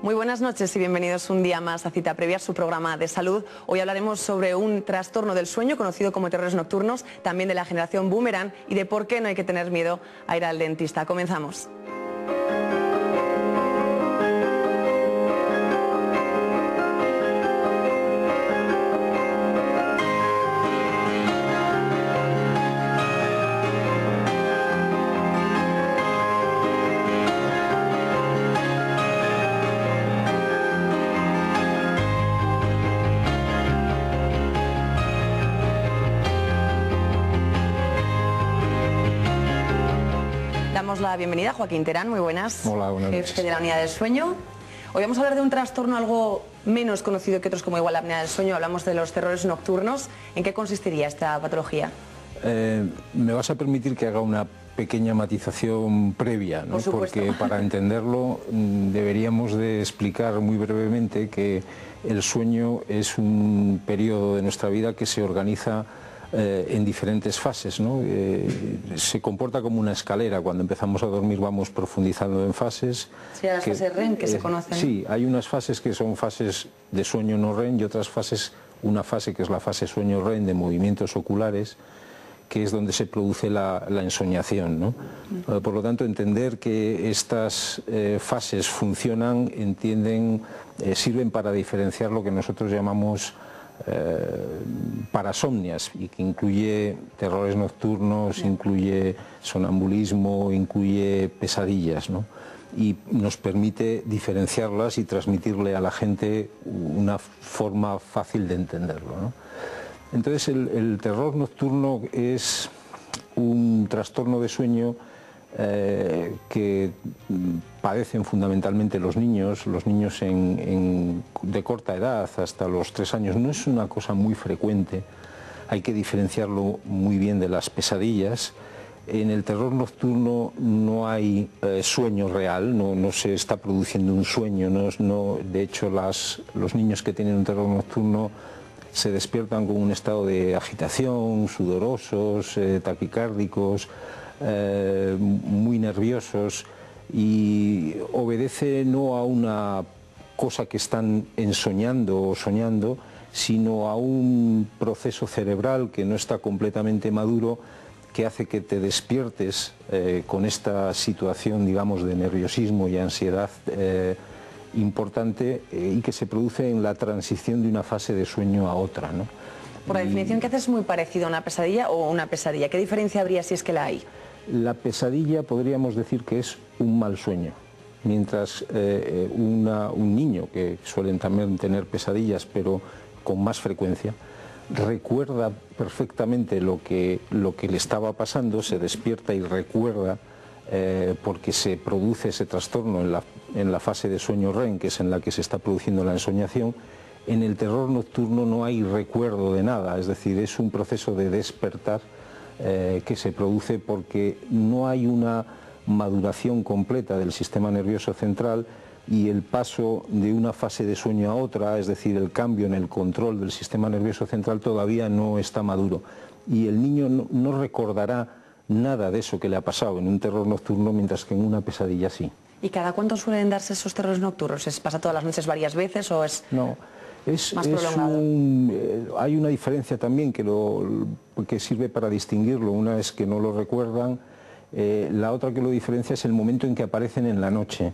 Muy buenas noches y bienvenidos un día más a Cita Previa, su programa de salud. Hoy hablaremos sobre un trastorno del sueño conocido como terrores nocturnos, también de la generación boomerang y de por qué no hay que tener miedo a ir al dentista. Comenzamos. Damos la bienvenida a Joaquín Terán, muy buenas. Hola, buenas noches. Jefe de la unidad del sueño. Hoy vamos a hablar de un trastorno algo menos conocido que otros como igual la apnea del sueño. Hablamos de los terrores nocturnos. ¿En qué consistiría esta patología? Me vas a permitir que haga una pequeña matización previa, ¿no? Por supuesto. Porque para entenderlo deberíamos de explicar muy brevemente que el sueño es un periodo de nuestra vida que se organiza en diferentes fases, ¿no? Se comporta como una escalera. Cuando empezamos a dormir vamos profundizando en fases. Sí, las fases REM que se conocen. Sí, hay unas fases que son fases de sueño no REM y otras fases, una fase que es la fase sueño REM de movimientos oculares, que es donde se produce la ensoñación, ¿no? Por lo tanto, entender que estas fases funcionan, sirven para diferenciar lo que nosotros llamamos parasomnias, y que incluye terrores nocturnos, incluye sonambulismo, incluye pesadillas, ¿no? Y nos permite diferenciarlas y transmitirle a la gente una forma fácil de entenderlo, ¿no? Entonces el terror nocturno es un trastorno de sueño que padecen fundamentalmente los niños de corta edad, hasta los 3 años. No es una cosa muy frecuente, hay que diferenciarlo muy bien de las pesadillas. En el terror nocturno no hay sueño real, no se está produciendo un sueño, de hecho los niños que tienen un terror nocturno se despiertan con un estado de agitación, sudorosos, taquicárdicos, muy nerviosos, y obedece no a una cosa que están ensoñando o soñando, sino a un proceso cerebral que no está completamente maduro, que hace que te despiertes con esta situación, digamos, de nerviosismo y ansiedad importante, y que se produce en la transición de una fase de sueño a otra, ¿no? Por la definición que haces, es muy parecido a una pesadilla o una pesadilla. ¿Qué diferencia habría si es que la hay? La pesadilla podríamos decir que es un mal sueño, mientras un niño, que suelen también tener pesadillas pero con más frecuencia, recuerda perfectamente lo que le estaba pasando, se despierta y recuerda, porque se produce ese trastorno en la fase de sueño REM, que es en la que se está produciendo la ensoñación. En el terror nocturno no hay recuerdo de nada, es decir, es un proceso de despertar que se produce porque no hay una maduración completa del sistema nervioso central, y el paso de una fase de sueño a otra, es decir, el cambio en el control del sistema nervioso central, todavía no está maduro, y el niño no recordará nada de eso que le ha pasado en un terror nocturno, mientras que en una pesadilla sí. ¿Y cada cuánto suelen darse esos terrores nocturnos? ¿Se pasa todas las noches varias veces o es más prolongado? Hay una diferencia también que sirve para distinguirlo. Una es que no lo recuerdan, la otra que lo diferencia es el momento en que aparecen en la noche.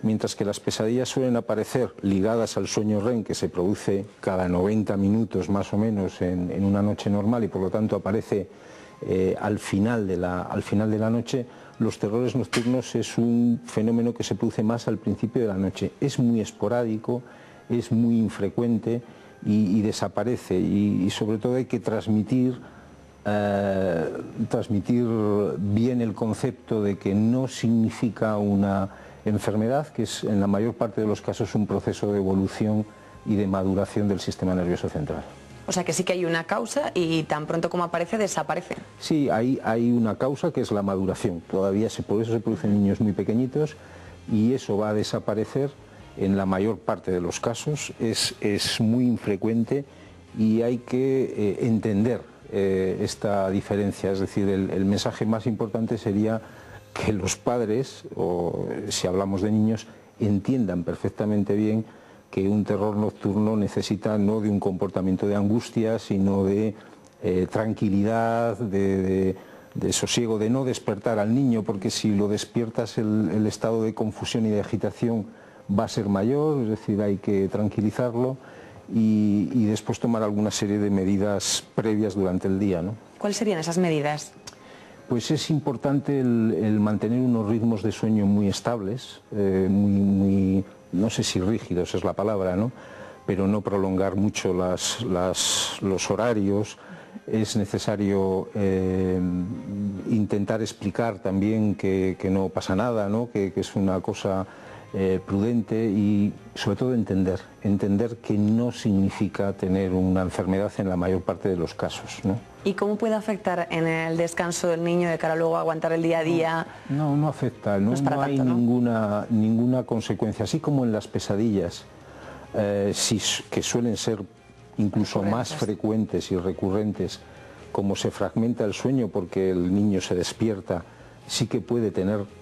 Mientras que las pesadillas suelen aparecer ligadas al sueño REM, que se produce cada 90 minutos más o menos en una noche normal, y por lo tanto aparece al final de la noche, los terrores nocturnos es un fenómeno que se produce más al principio de la noche. Es muy esporádico, es muy infrecuente y desaparece, y sobre todo hay que transmitir bien el concepto de que no significa una enfermedad, que es en la mayor parte de los casos un proceso de evolución y de maduración del sistema nervioso central. O sea que sí que hay una causa y tan pronto como aparece, desaparece. Sí, hay una causa que es la maduración. Por eso se producen niños muy pequeñitos, y eso va a desaparecer en la mayor parte de los casos. Es muy infrecuente, y hay que entender esta diferencia. Es decir, el mensaje más importante sería que los padres, o si hablamos de niños, entiendan perfectamente bien que un terror nocturno necesita no de un comportamiento de angustia, sino de tranquilidad, de sosiego, de no despertar al niño, porque si lo despiertas el estado de confusión y de agitación va a ser mayor, es decir, hay que tranquilizarlo y después tomar alguna serie de medidas previas durante el día, ¿no? ¿Cuáles serían esas medidas? Pues es importante el mantener unos ritmos de sueño muy estables, no sé si rígidos es la palabra, ¿no? Pero no prolongar mucho los horarios. Es necesario intentar explicar también que no pasa nada, ¿no? Que es una cosa prudente y sobre todo entender que no significa tener una enfermedad en la mayor parte de los casos, ¿no? ¿Y cómo puede afectar en el descanso del niño de cara luego a aguantar el día a día? No afecta, no hay tanto, ¿no? ninguna consecuencia, así como en las pesadillas, que suelen ser incluso más frecuentes y recurrentes, como se fragmenta el sueño porque el niño se despierta, sí que puede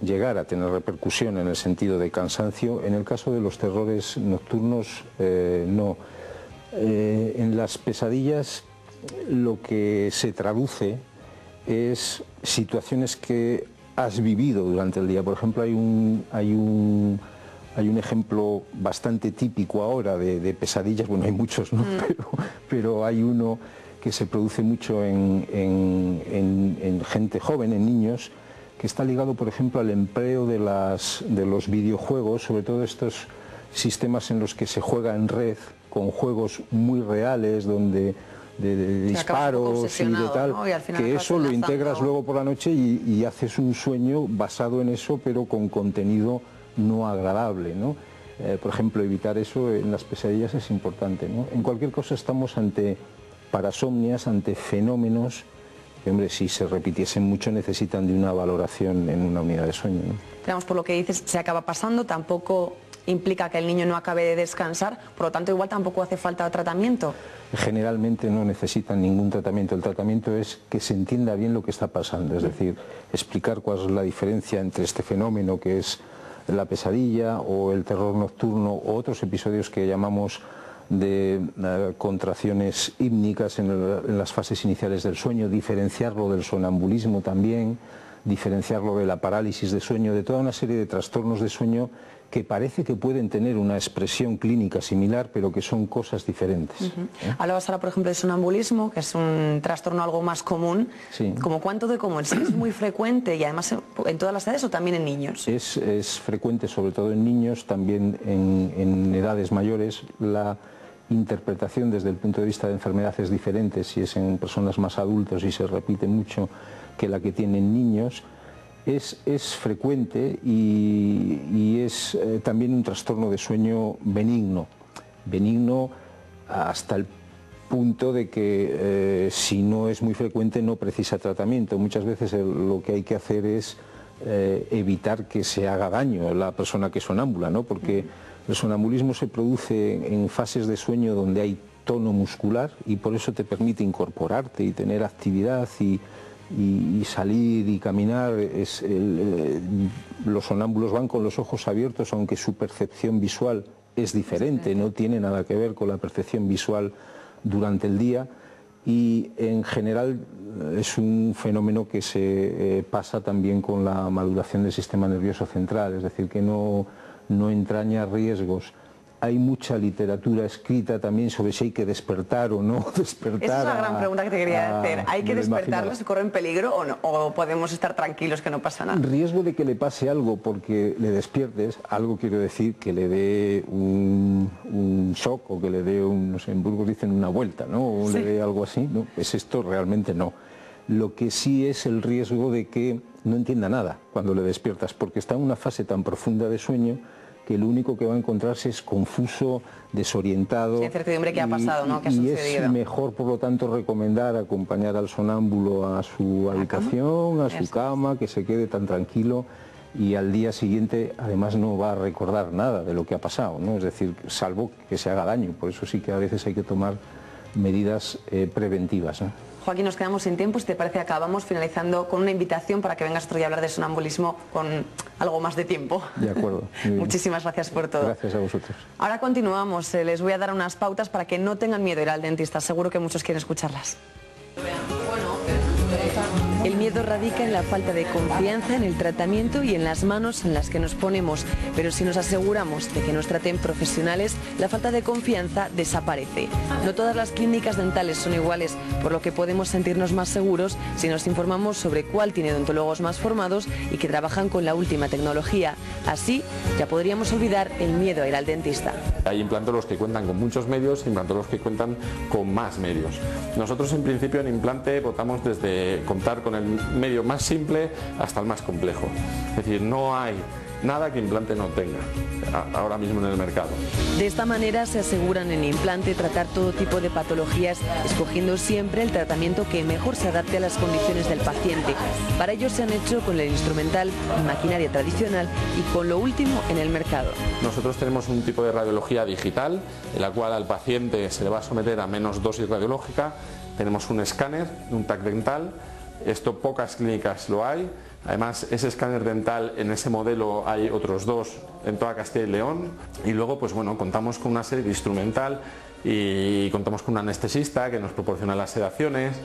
llegar a tener repercusión en el sentido de cansancio. En el caso de los terrores nocturnos, no. En las pesadillas lo que se traduce es situaciones que has vivido durante el día. Por ejemplo, hay un ejemplo bastante típico ahora de pesadillas, bueno, hay muchos, ¿no? Pero hay uno que se produce mucho en gente joven, en niños, que está ligado, por ejemplo, al empleo de los videojuegos, sobre todo estos sistemas en los que se juega en red, con juegos muy reales, donde de disparos y de tal, ¿no? Y que eso lo integras luego por la noche y haces un sueño basado en eso, pero con contenido no agradable, ¿no? Por ejemplo, evitar eso en las pesadillas es importante, ¿no? En cualquier cosa estamos ante parasomnias, ante fenómenos que, hombre, si se repitiesen mucho necesitan de una valoración en una unidad de sueño, ¿no? Digamos, por lo que dices, se acaba pasando, tampoco implica que el niño no acabe de descansar, por lo tanto igual tampoco hace falta tratamiento. Generalmente no necesitan ningún tratamiento, el tratamiento es que se entienda bien lo que está pasando, es decir, explicar cuál es la diferencia entre este fenómeno que es la pesadilla o el terror nocturno o otros episodios que llamamos de contracciones hípnicas en las fases iniciales del sueño, diferenciarlo del sonambulismo también, diferenciarlo de la parálisis de sueño, de toda una serie de trastornos de sueño que parece que pueden tener una expresión clínica similar, pero que son cosas diferentes. Hablabas ahora, por ejemplo, de sonambulismo, que es un trastorno algo más común. Sí. ¿Cómo cuánto de común? ¿Es muy frecuente y además en todas las edades o también en niños? Es frecuente, sobre todo en niños, también en edades mayores. La interpretación desde el punto de vista de enfermedad es diferente si es en personas más adultas y se repite mucho que la que tienen niños. Es frecuente y es también un trastorno de sueño benigno hasta el punto de que si no es muy frecuente no precisa tratamiento. Muchas veces lo que hay que hacer es evitar que se haga daño a la persona que sonámbula, ¿no? Porque el sonambulismo se produce en fases de sueño donde hay tono muscular y por eso te permite incorporarte y tener actividad y salir y caminar. Los sonámbulos van con los ojos abiertos, aunque su percepción visual es diferente, no tiene nada que ver con la percepción visual durante el día y en general es un fenómeno que se pasa también con la maduración del sistema nervioso central, es decir, que no entraña riesgos. Hay mucha literatura escrita también sobre si hay que despertar o no despertar. Esa es la gran pregunta que te quería hacer. ¿Hay que despertarlo, se corre en peligro o no? ¿O podemos estar tranquilos que no pasa nada? Riesgo de que le pase algo porque le despiertes, algo quiero decir que le dé un shock o que le dé no sé, en Burgos dicen una vuelta, ¿no? O le dé algo así, ¿no? Pues esto realmente no. Lo que sí es el riesgo de que no entienda nada cuando le despiertas, porque está en una fase tan profunda de sueño que lo único que va a encontrarse es confuso, desorientado. Sí, incertidumbre que ha pasado, ¿no? ¿Qué ha sucedido? Es mejor, por lo tanto, recomendar acompañar al sonámbulo a su habitación, a su cama, que se quede tan tranquilo y al día siguiente además no va a recordar nada de lo que ha pasado, ¿no? Es decir, salvo que se haga daño. Por eso sí que a veces hay que tomar medidas preventivas, ¿no? Joaquín, nos quedamos sin tiempo. Si te parece, acabamos finalizando con una invitación para que vengas otro día a hablar de sonambulismo con algo más de tiempo. De acuerdo. Muchísimas gracias por todo. Gracias a vosotros. Ahora continuamos. Les voy a dar unas pautas para que no tengan miedo a ir al dentista. Seguro que muchos quieren escucharlas. El miedo radica en la falta de confianza en el tratamiento y en las manos en las que nos ponemos, pero si nos aseguramos de que nos traten profesionales, la falta de confianza desaparece. No todas las clínicas dentales son iguales, por lo que podemos sentirnos más seguros si nos informamos sobre cuál tiene odontólogos más formados y que trabajan con la última tecnología. Así, ya podríamos olvidar el miedo a ir al dentista. Hay implantólogos que cuentan con muchos medios e implantólogos que cuentan con más medios. Nosotros en principio en implante votamos desde contar con el medio más simple hasta el más complejo. Es decir, no hay nada que implante no tenga ahora mismo en el mercado. De esta manera se aseguran en implante tratar todo tipo de patologías, escogiendo siempre el tratamiento que mejor se adapte a las condiciones del paciente. Para ello se han hecho con el instrumental, maquinaria tradicional y con lo último en el mercado. Nosotros tenemos un tipo de radiología digital en la cual al paciente se le va a someter a menos dosis radiológica. Tenemos un escáner, un TAC dental. Esto pocas clínicas lo hay. Además, ese escáner dental, en ese modelo hay otros dos en toda Castilla y León. Y luego, pues bueno, contamos con una serie de instrumental y contamos con un anestesista que nos proporciona las sedaciones.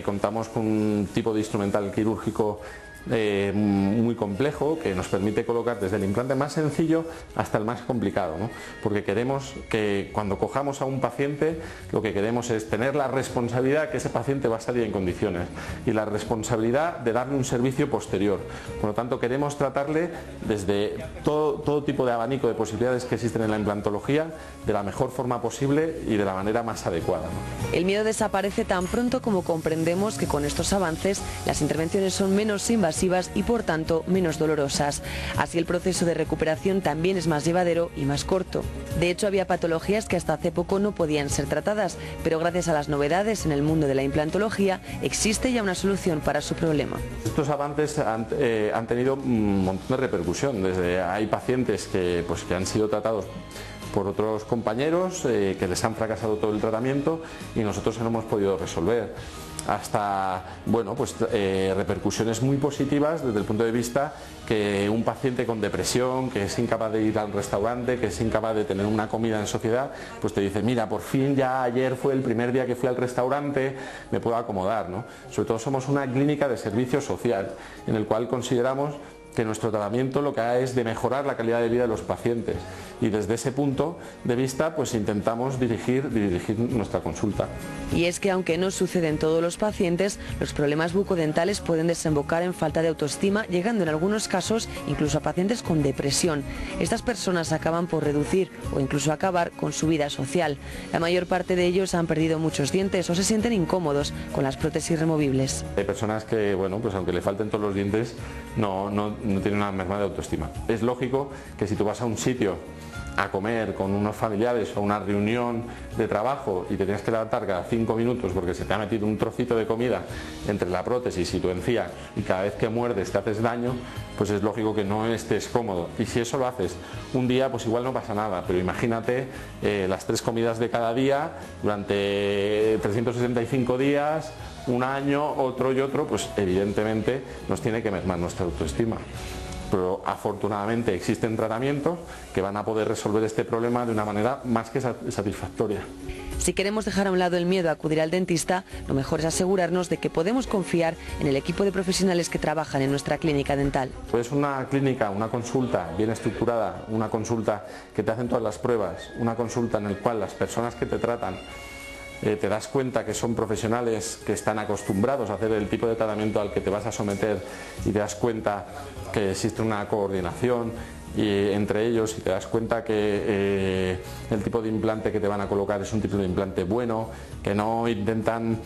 Contamos con un tipo de instrumental quirúrgico muy complejo que nos permite colocar desde el implante más sencillo hasta el más complicado, ¿no? Porque queremos que cuando cojamos a un paciente lo que queremos es tener la responsabilidad que ese paciente va a salir en condiciones y la responsabilidad de darle un servicio posterior. Por lo tanto, queremos tratarle desde todo tipo de abanico de posibilidades que existen en la implantología de la mejor forma posible y de la manera más adecuada, ¿no? El miedo desaparece tan pronto como comprendemos que con estos avances las intervenciones son menos invasivas y por tanto menos dolorosas. Así el proceso de recuperación también es más llevadero y más corto. De hecho, había patologías que hasta hace poco no podían ser tratadas, pero gracias a las novedades en el mundo de la implantología existe ya una solución para su problema. Estos avances han tenido un montón de repercusión. Hay pacientes que han sido tratados por otros compañeros que les han fracasado todo el tratamiento y nosotros no hemos podido resolver. Hasta repercusiones muy positivas desde el punto de vista que un paciente con depresión, que es incapaz de ir al restaurante, que es incapaz de tener una comida en sociedad, pues te dice, mira, por fin ya ayer fue el primer día que fui al restaurante, me puedo acomodar, ¿no? Sobre todo somos una clínica de servicio social en el cual consideramos que nuestro tratamiento lo que hace es de mejorar la calidad de vida de los pacientes y desde ese punto de vista pues intentamos dirigir nuestra consulta. Y es que aunque no sucede en todos los pacientes, los problemas bucodentales pueden desembocar en falta de autoestima, llegando en algunos casos incluso a pacientes con depresión. Estas personas acaban por reducir o incluso acabar con su vida social. La mayor parte de ellos han perdido muchos dientes o se sienten incómodos con las prótesis removibles. Hay personas que, bueno, pues aunque le falten todos los dientes, no tienen una merma de autoestima. Es lógico que si tú vas a un sitio a comer con unos familiares o una reunión de trabajo y te tienes que levantar cada 5 minutos porque se te ha metido un trocito de comida entre la prótesis y tu encía y cada vez que muerdes te haces daño, pues es lógico que no estés cómodo. Y si eso lo haces un día, pues igual no pasa nada, pero imagínate las 3 comidas de cada día durante 365 días, un año, otro y otro, pues evidentemente nos tiene que mermar nuestra autoestima. Pero afortunadamente existen tratamientos que van a poder resolver este problema de una manera más que satisfactoria. Si queremos dejar a un lado el miedo a acudir al dentista, lo mejor es asegurarnos de que podemos confiar en el equipo de profesionales que trabajan en nuestra clínica dental. Pues una clínica, una consulta bien estructurada, una consulta que te hacen todas las pruebas, una consulta en la cual las personas que te tratan te das cuenta que son profesionales que están acostumbrados a hacer el tipo de tratamiento al que te vas a someter y te das cuenta que existe una coordinación entre ellos y te das cuenta que el tipo de implante que te van a colocar es un tipo de implante bueno, que no intentan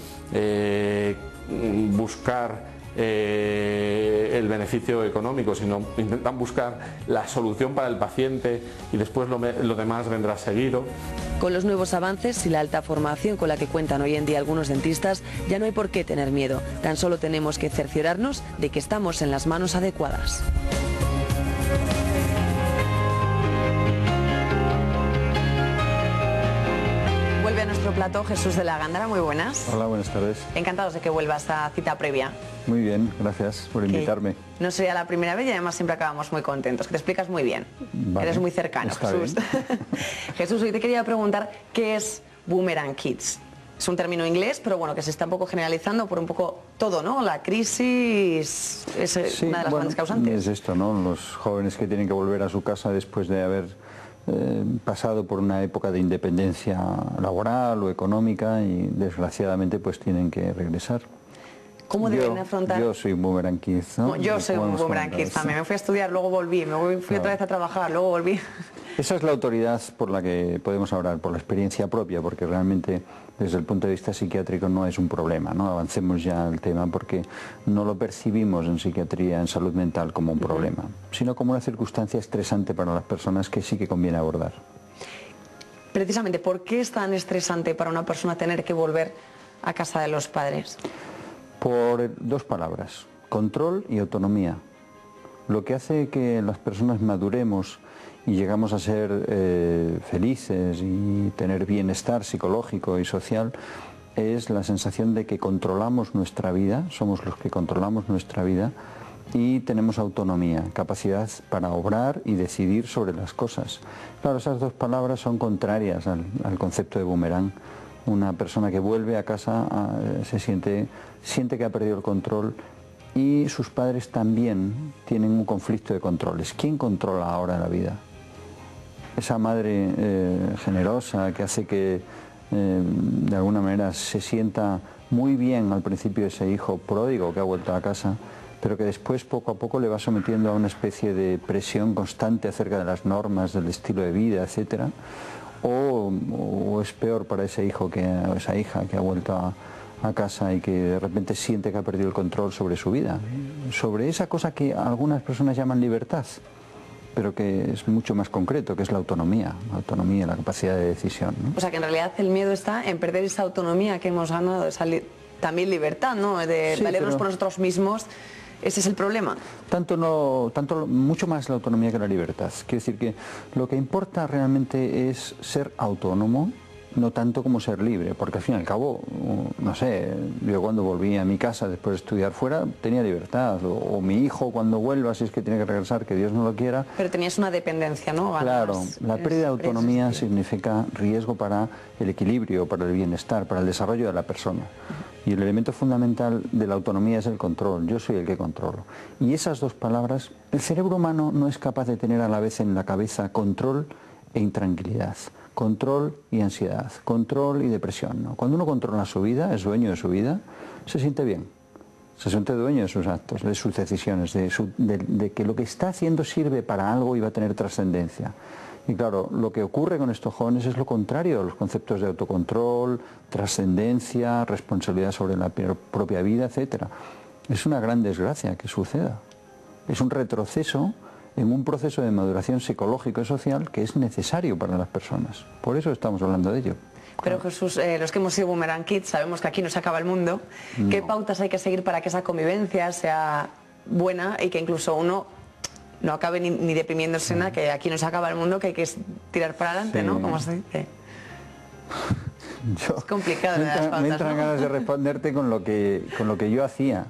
buscar el beneficio económico, sino intentan buscar la solución para el paciente y después lo demás vendrá seguido. Con los nuevos avances y la alta formación con la que cuentan hoy en día algunos dentistas, ya no hay por qué tener miedo, tan solo tenemos que cerciorarnos de que estamos en las manos adecuadas. Vuelve a nuestro plato Jesús de la Gándara, muy buenas. Hola, buenas tardes. Encantados de que vuelvas a Cita Previa. Muy bien, gracias por invitarme. No sería la primera vez y además siempre acabamos muy contentos, que te explicas muy bien. Vale, eres muy cercano, está Jesús. Jesús, hoy te quería preguntar, ¿qué es Boomerang Kids? Es un término inglés, pero bueno, que se está un poco generalizando por un poco todo, ¿no? La crisis es una de las grandes causantes. Es esto, ¿no? Los jóvenes que tienen que volver a su casa después de haber pasado por una época de independencia laboral o económica y desgraciadamente pues tienen que regresar. ¿Cómo deben afrontar? Yo soy un Boomerang Kids, ¿no? Yo soy un Boomerang Kids también. Me fui a estudiar, luego volví, fui otra vez a trabajar, luego volví. Esa es la autoridad por la que podemos hablar, por la experiencia propia, porque realmente desde el punto de vista psiquiátrico no es un problema, ¿no? Avancemos ya al tema porque no lo percibimos en psiquiatría, en salud mental como un problema, sino como una circunstancia estresante para las personas que sí que conviene abordar. Precisamente, ¿por qué es tan estresante para una persona tener que volver a casa de los padres? Por dos palabras, control y autonomía. Lo que hace que las personas maduremos y llegamos a ser felices y tener bienestar psicológico y social es la sensación de que controlamos nuestra vida, somos los que controlamos nuestra vida y tenemos autonomía, capacidad para obrar y decidir sobre las cosas. Claro, esas dos palabras son contrarias al concepto de boomerang. Una persona que vuelve a casa siente que ha perdido el control y sus padres también tienen un conflicto de controles. ¿Quién controla ahora la vida? Esa madre generosa que hace que de alguna manera se sienta muy bien al principio ese hijo pródigo que ha vuelto a casa, pero que después poco a poco le va sometiendo a una especie de presión constante acerca de las normas, del estilo de vida, etcétera. O es peor para ese hijo o esa hija que ha vuelto a casa y que de repente siente que ha perdido el control sobre su vida, sobre esa cosa que algunas personas llaman libertad, pero que es mucho más concreto, que es la autonomía, la capacidad de decisión, ¿no? O sea que en realidad el miedo está en perder esa autonomía que hemos ganado, esa también libertad, ¿no? De valernos por nosotros mismos. ¿Ese es el problema? Mucho más la autonomía que la libertad. Quiere decir que lo que importa realmente es ser autónomo, no tanto como ser libre, porque al fin y al cabo, no sé, yo cuando volví a mi casa después de estudiar fuera tenía libertad, o mi hijo cuando vuelva, si es que tiene que regresar, que Dios no lo quiera. Pero tenías una dependencia, ¿no? Claro, la pérdida de autonomía significa riesgo para el equilibrio, para el bienestar, para el desarrollo de la persona. Y el elemento fundamental de la autonomía es el control, yo soy el que controlo. Y esas dos palabras, el cerebro humano no es capaz de tener a la vez en la cabeza control e intranquilidad, control y ansiedad, control y depresión, ¿no? Cuando uno controla su vida, es dueño de su vida, se siente bien, se siente dueño de sus actos, de sus decisiones, de que lo que está haciendo sirve para algo y va a tener trascendencia. Y claro, lo que ocurre con estos jóvenes es lo contrario, los conceptos de autocontrol, trascendencia, responsabilidad sobre la propia vida, etc. Es una gran desgracia que suceda. Es un retroceso en un proceso de maduración psicológico y social que es necesario para las personas. Por eso estamos hablando de ello. Pero Jesús, los que hemos sido Boomerang Kids sabemos que aquí no se acaba el mundo. No. ¿Qué pautas hay que seguir para que esa convivencia sea buena y que incluso uno no acabe ni deprimiéndose nada, que aquí no se acaba el mundo, que hay que tirar para adelante, sí, ¿no? ¿Cómo se dice? Es complicado. Me entran ganas de responderte con lo que yo hacía,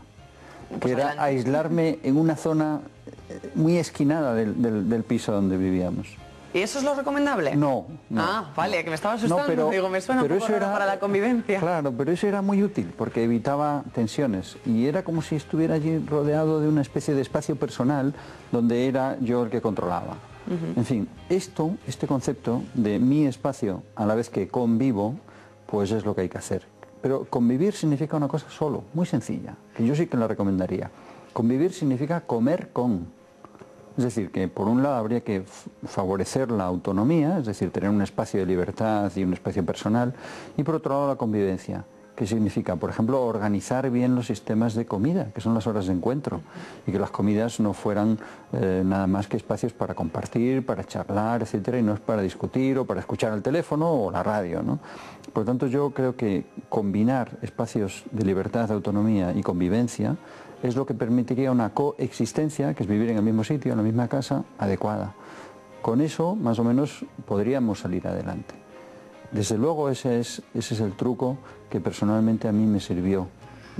que era aislarme en una zona muy esquinada del piso donde vivíamos. ¿Y eso es lo recomendable? No. Ah, vale, que me estaba asustando. No, pero, digo, me suena un poco raro para la convivencia. Claro, pero eso era muy útil porque evitaba tensiones y era como si estuviera allí rodeado de una especie de espacio personal donde era yo el que controlaba. En fin, este concepto de mi espacio a la vez que convivo, pues es lo que hay que hacer. Pero convivir significa una cosa solo, muy sencilla, que yo sí que la recomendaría. Convivir significa comer con. Es decir, que por un lado habría que favorecer la autonomía, es decir, tener un espacio de libertad y un espacio personal, y por otro lado la convivencia, que significa, por ejemplo, organizar bien los sistemas de comida, que son las horas de encuentro, y que las comidas no fueran nada más que espacios para compartir, para charlar, etcétera, y no es para discutir o para escuchar el teléfono o la radio, ¿no? Por lo tanto, yo creo que combinar espacios de libertad, autonomía y convivencia es lo que permitiría una coexistencia, que es vivir en el mismo sitio, en la misma casa, adecuada. Con eso, más o menos, podríamos salir adelante. Desde luego ese es el truco que personalmente a mí me sirvió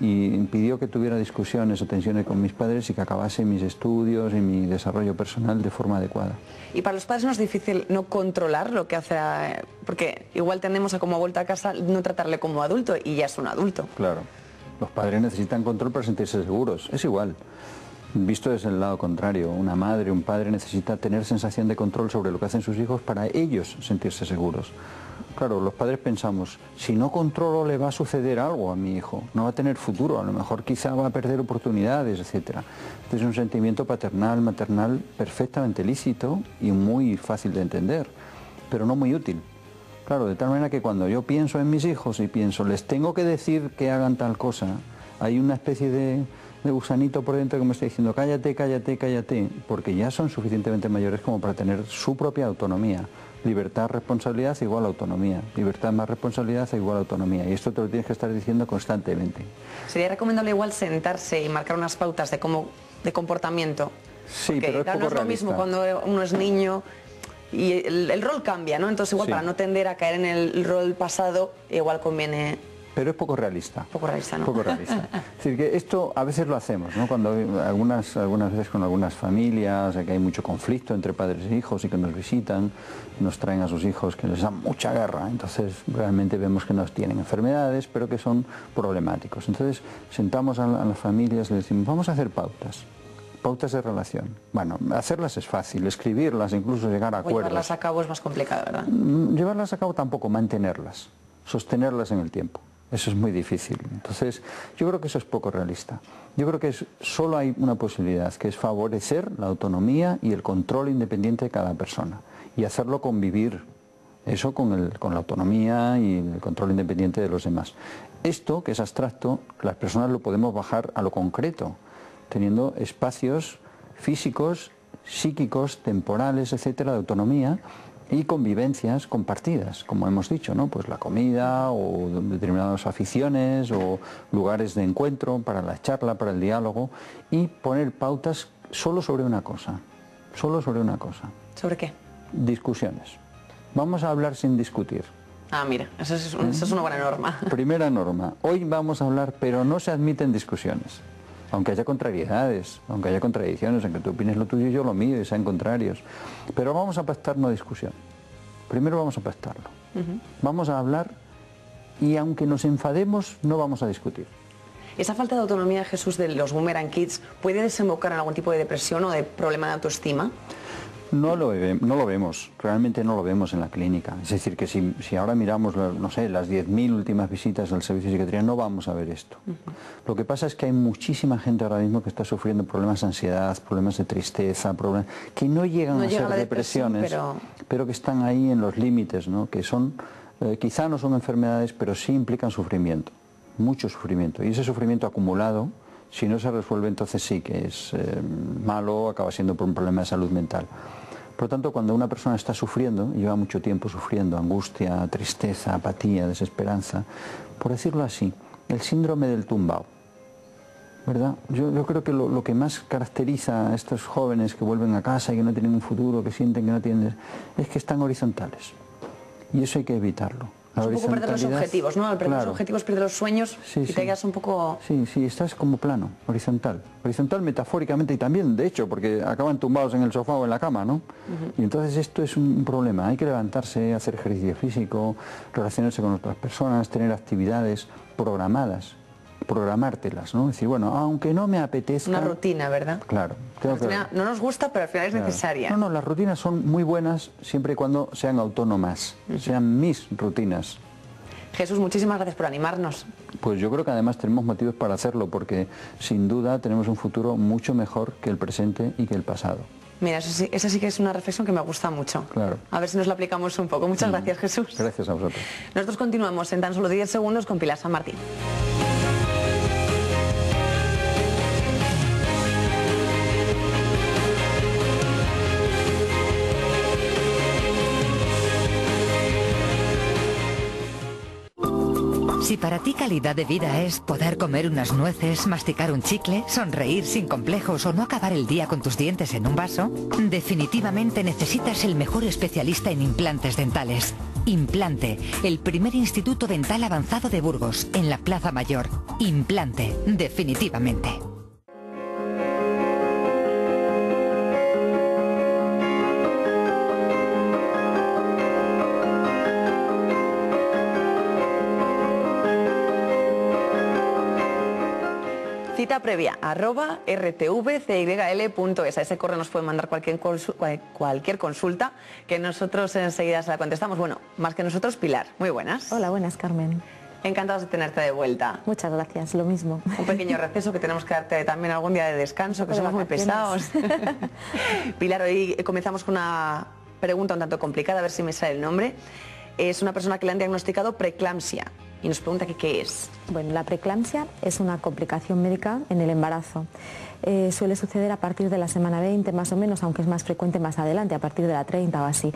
y impidió que tuviera discusiones o tensiones con mis padres y que acabase mis estudios y mi desarrollo personal de forma adecuada. Y para los padres no es difícil no controlar lo que hace, porque igual tendemos a, como ha vuelto a casa, no tratarle como adulto y ya es un adulto. Claro, los padres necesitan control para sentirse seguros, es igual. Visto desde el lado contrario, una madre, un padre necesita tener sensación de control sobre lo que hacen sus hijos para ellos sentirse seguros. Claro, los padres pensamos, si no controlo le va a suceder algo a mi hijo, no va a tener futuro, a lo mejor quizá va a perder oportunidades, etc. Este es un sentimiento paternal, maternal perfectamente lícito y muy fácil de entender, pero no muy útil. Claro, de tal manera que cuando yo pienso en mis hijos y pienso, les tengo que decir que hagan tal cosa, hay una especie de gusanito por dentro que me está diciendo cállate, cállate, cállate, porque ya son suficientemente mayores como para tener su propia autonomía. Libertad, responsabilidad igual a autonomía. Libertad más responsabilidad igual a autonomía. Y esto te lo tienes que estar diciendo constantemente. ¿Sería recomendable igual sentarse y marcar unas pautas de comportamiento? Sí, porque, pero es claro, poco no es lo mismo cuando uno es niño y el rol cambia, ¿no? Entonces igual Sí. para no tender a caer en el rol pasado, igual conviene... Pero es poco realista. Poco realista, ¿no? Poco realista. Es decir, que esto a veces lo hacemos, ¿no? Cuando algunas veces con algunas familias, que hay mucho conflicto entre padres e hijos y que nos visitan, nos traen a sus hijos que les dan mucha guerra, entonces realmente vemos que no tienen enfermedades, pero que son problemáticos. Entonces sentamos a las familias y les decimos, vamos a hacer pautas de relación. Bueno, hacerlas es fácil, escribirlas, incluso llegar a acuerdos. Llevarlas a cabo es más complicado, ¿verdad? Llevarlas a cabo tampoco, mantenerlas, sostenerlas en el tiempo. Eso es muy difícil. Entonces, yo creo que eso es poco realista. Yo creo que solo hay una posibilidad, que es favorecer la autonomía y el control independiente de cada persona y hacerlo convivir, eso con la autonomía y el control independiente de los demás. Esto, que es abstracto, las personas lo podemos bajar a lo concreto, teniendo espacios físicos, psíquicos, temporales, etcétera, de autonomía y convivencias compartidas, como hemos dicho, ¿no? Pues la comida o determinadas aficiones o lugares de encuentro para la charla, para el diálogo y poner pautas solo sobre una cosa, solo sobre una cosa. ¿Sobre qué? Discusiones. Vamos a hablar sin discutir. Ah, mira, eso es una buena norma. Primera norma, hoy vamos a hablar, pero no se admiten discusiones. Aunque haya contrariedades, aunque haya contradicciones, aunque tú opines lo tuyo y yo lo mío y sean contrarios. Pero vamos a pactar no discusión. Primero vamos a pactarlo. Vamos a hablar y aunque nos enfademos, no vamos a discutir. ¿Esa falta de autonomía, Jesús, de los Boomerang Kids puede desembocar en algún tipo de depresión o de problema de autoestima? No lo vemos, realmente no lo vemos en la clínica. Es decir, que si ahora miramos, no sé, las 10.000 últimas visitas del servicio de psiquiatría, no vamos a ver esto. Lo que pasa es que hay muchísima gente ahora mismo que está sufriendo problemas de ansiedad, problemas de tristeza, problemas que no llegan a ser depresiones, pero que están ahí en los límites, ¿no? Que son, quizá no son enfermedades, pero sí implican sufrimiento, mucho sufrimiento. Y ese sufrimiento acumulado, si no se resuelve, entonces sí que es malo, acaba siendo por un problema de salud mental. Por lo tanto, cuando una persona está sufriendo, lleva mucho tiempo sufriendo, angustia, tristeza, apatía, desesperanza, por decirlo así, el síndrome del tumbao, ¿verdad? Yo creo que lo que más caracteriza a estos jóvenes que vuelven a casa y que no tienen un futuro, que sienten que no tienen, es que están horizontales. Y eso hay que evitarlo. Es un poco perder los objetivos, ¿no? Al perder claro. los objetivos, perder los sueños y te quedas un poco... Sí, estás como plano, horizontal. Horizontal metafóricamente y también, de hecho, porque acaban tumbados en el sofá o en la cama, ¿no? Y entonces esto es un problema. Hay que levantarse, hacer ejercicio físico, relacionarse con otras personas, tener actividades programadas, programártelas, ¿no? Es decir, bueno, aunque no me apetezca... Una rutina, ¿verdad? Claro. La rutina no nos gusta, pero al final es necesaria. No, las rutinas son muy buenas siempre y cuando sean autónomas, sean mis rutinas. Jesús, muchísimas gracias por animarnos. Pues yo creo que además tenemos motivos para hacerlo, porque sin duda tenemos un futuro mucho mejor que el presente y que el pasado. Mira, esa sí que es una reflexión que me gusta mucho. Claro. A ver si nos la aplicamos un poco. Muchas gracias, Jesús. Gracias a vosotros. Nosotros continuamos en tan solo 10 segundos con Pilar San Martín. Si para ti calidad de vida es poder comer unas nueces, masticar un chicle, sonreír sin complejos o no acabar el día con tus dientes en un vaso, definitivamente necesitas el mejor especialista en implantes dentales. Implante, el primer instituto dental avanzado de Burgos, en la Plaza Mayor. Implante, definitivamente. Cita previa, @rtvcyl.es. A ese correo nos pueden mandar cualquier consulta que nosotros enseguida se la contestamos. Bueno, más que nosotros, Pilar. Muy buenas. Hola, buenas, Carmen. Encantados de tenerte de vuelta. Muchas gracias, lo mismo. Un pequeño receso que tenemos que darte también algún día de descanso, que somos muy pesados. Pilar, hoy comenzamos con una pregunta un tanto complicada, a ver si me sale el nombre. Es una persona que le han diagnosticado preeclampsia y nos pregunta que qué es. Bueno, la preeclampsia es una complicación médica en el embarazo. Suele suceder a partir de la semana 20 más o menos, aunque es más frecuente más adelante, a partir de la 30 o así.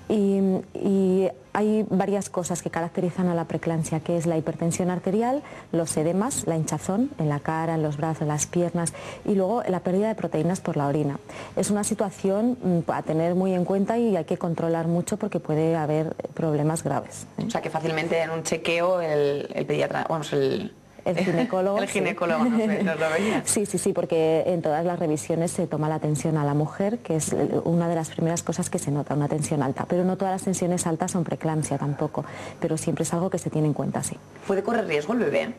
Y hay varias cosas que caracterizan a la preeclampsia, que es la hipertensión arterial, los edemas, la hinchazón en la cara, en los brazos, en las piernas y luego la pérdida de proteínas por la orina. Es una situación a tener muy en cuenta y hay que controlar mucho porque puede haber problemas graves. O sea que fácilmente en un chequeo el pediatra, vamos, el ginecólogo. El ginecólogo nos lo veía. Sí, porque en todas las revisiones se toma la tensión a la mujer, que es una de las primeras cosas que se nota, una tensión alta. Pero no todas las tensiones altas son preeclampsia tampoco, pero siempre es algo que se tiene en cuenta, sí. ¿Puede correr riesgo el bebé?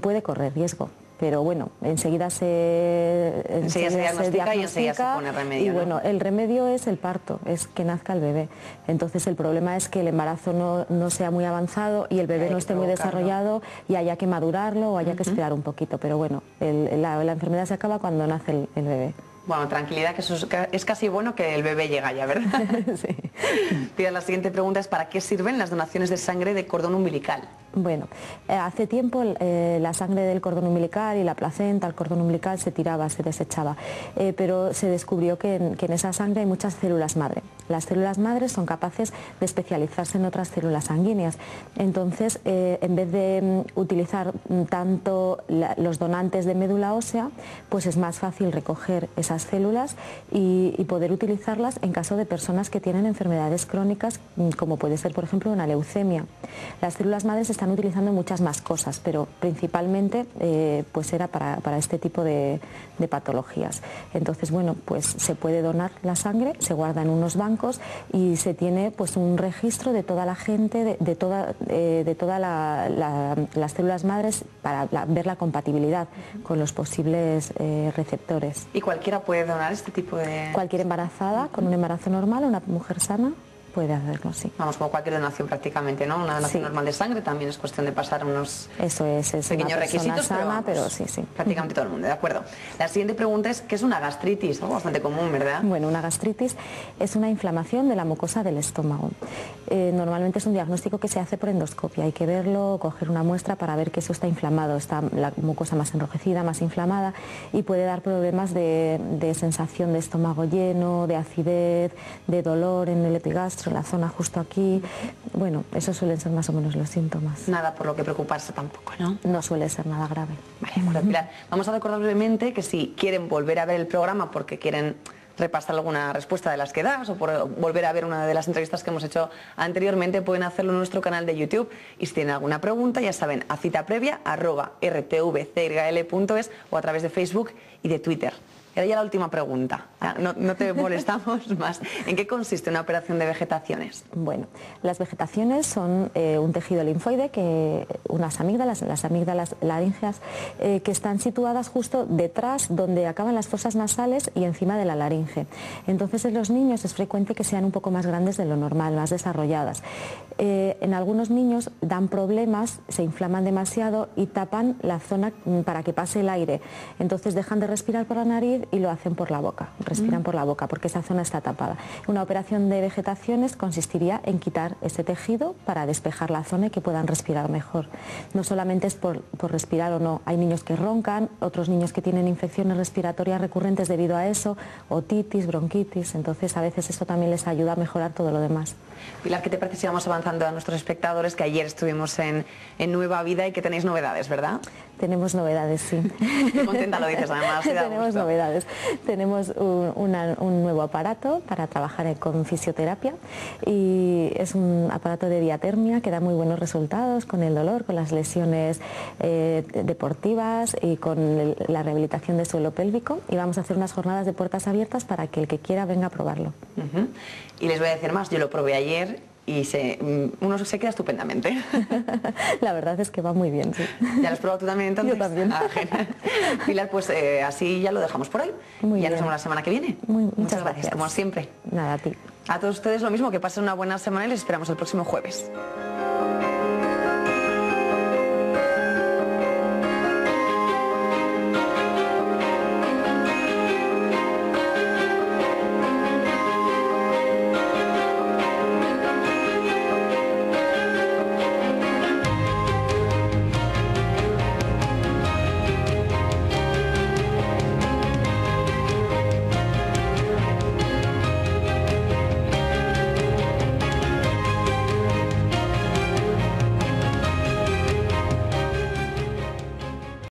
Puede correr riesgo. Pero bueno, enseguida se diagnostica y enseguida se pone remedio. Y bueno, el remedio es el parto, es que nazca el bebé. Entonces el problema es que el embarazo no sea muy avanzado y el bebé no esté muy desarrollado y haya que madurarlo o haya que esperar un poquito. Pero bueno, la enfermedad se acaba cuando nace el bebé. Bueno, tranquilidad, que eso es casi bueno que el bebé llega ya, ¿verdad? Sí. Pida, la siguiente pregunta es: ¿para qué sirven las donaciones de sangre de cordón umbilical? Bueno, hace tiempo la sangre del cordón umbilical y la placenta, el cordón umbilical se tiraba, se desechaba, pero se descubrió que en esa sangre hay muchas células madre. Las células madres son capaces de especializarse en otras células sanguíneas. Entonces, en vez de utilizar tanto los donantes de médula ósea, pues es más fácil recoger esas células y poder utilizarlas en caso de personas que tienen enfermedades crónicas, como puede ser, por ejemplo, una leucemia. Las células madres están utilizando muchas más cosas, pero principalmente pues era para este tipo de patologías. Entonces, bueno, pues se puede donar la sangre, se guarda en unos bancos y se tiene pues un registro de toda la gente, de todas las células madres para ver la compatibilidad con los posibles receptores. ¿Y cualquiera puede donar este tipo de...? Cualquier embarazada, con un embarazo normal, una mujer sana, puede hacerlo, sí. Vamos, como cualquier donación prácticamente, ¿no? Una donación normal de sangre también es cuestión de pasar unos pequeños requisitos, sana, pero sí. Prácticamente todo el mundo, de acuerdo. La siguiente pregunta es: ¿qué es una gastritis? Algo bastante común, ¿verdad? Bueno, una gastritis es una inflamación de la mucosa del estómago. Normalmente es un diagnóstico que se hace por endoscopia. Hay que verlo, coger una muestra para ver que eso está inflamado, está la mucosa más enrojecida, más inflamada, y puede dar problemas de sensación de estómago lleno, de acidez, de dolor en el epigastro, en la zona justo aquí. Bueno, esos suelen ser más o menos los síntomas. Nada por lo que preocuparse tampoco, ¿no? No suele ser nada grave. Vale, bueno, Pilar, vamos a recordar brevemente que si quieren volver a ver el programa porque quieren repasar alguna respuesta de las que das o por volver a ver una de las entrevistas que hemos hecho anteriormente, pueden hacerlo en nuestro canal de YouTube. Y si tienen alguna pregunta, ya saben, a cita previa @rtvcyl.es o a través de Facebook y de Twitter. Era ya la última pregunta, no te molestamos más. ¿En qué consiste una operación de vegetaciones? Bueno, las vegetaciones son un tejido linfoide, unas amígdalas, las amígdalas laríngeas, que están situadas justo detrás donde acaban las fosas nasales y encima de la laringe. Entonces en los niños es frecuente que sean un poco más grandes de lo normal, más desarrolladas. En algunos niños dan problemas, se inflaman demasiado y tapan la zona para que pase el aire. Entonces dejan de respirar por la nariz y lo hacen por la boca, respiran por la boca porque esa zona está tapada. Una operación de vegetaciones consistiría en quitar ese tejido para despejar la zona y que puedan respirar mejor. No solamente es por respirar o no, hay niños que roncan, otros niños que tienen infecciones respiratorias recurrentes debido a eso, otitis, bronquitis, entonces a veces eso también les ayuda a mejorar todo lo demás. Pilar, ¿qué te parece si vamos avanzando a nuestros espectadores, que ayer estuvimos en Nueva Vida y que tenéis novedades, ¿verdad? Tenemos novedades, sí. Qué contenta lo dices, además. Tenemos novedades. Tenemos un nuevo aparato para trabajar con fisioterapia y es un aparato de diatermia que da muy buenos resultados con el dolor, con las lesiones deportivas y con la rehabilitación del suelo pélvico, y vamos a hacer unas jornadas de puertas abiertas para que el que quiera venga a probarlo. Y les voy a decir más, yo lo probé ayer y uno se queda estupendamente. La verdad es que va muy bien, sí. ¿Ya lo has probado tú también entonces? Yo también. Genial. Pilar, pues así ya lo dejamos por hoy. Muy ya bien. nos vemos la semana que viene. Muchas gracias, como siempre. Nada, a ti. A todos ustedes lo mismo, que pasen una buena semana y les esperamos el próximo jueves.